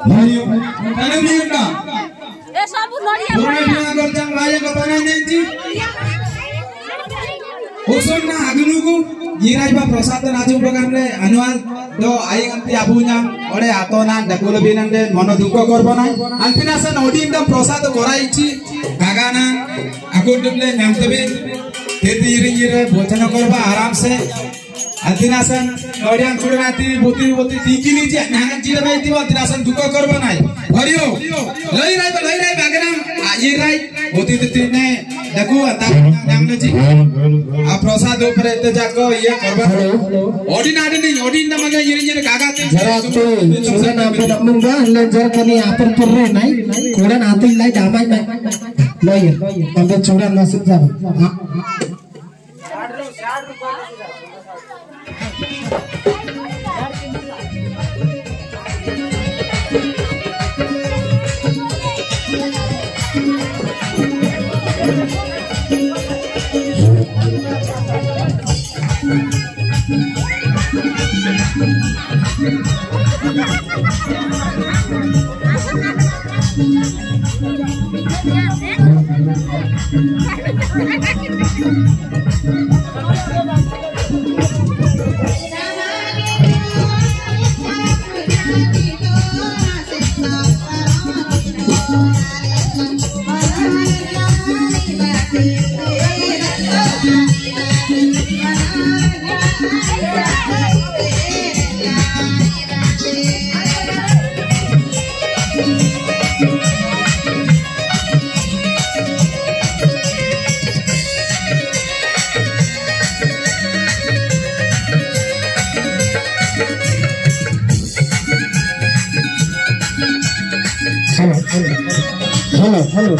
भाइयों अरे मियका ए सब नड़िया बोलना करजang भाई को बनाई जी उसन ना अगनु को yirai ba prasad naju program le anual do ai nganti abunya ore atona dakul binande mono dukko korbo nai antina san odin da prasad koraichi gagana akundle namtebe teti yire bojana korba aram se antina san nodian chudati buti buti tikini ji nanan jira bai diwa antina san dukko korbo nai hariyo loi rai bagana yirai buti tine daku ata namne ji आ प्रसाद ऊपर इतने जाको ये करबा ओडिन ना मने ये गागाते जरा तो चोरा ना पे नमुंगा ले जरा कनी आपन पर रे नाही कोड़ा नाते लाई दामाई में लय तबे चोरा ना सब जा हेलो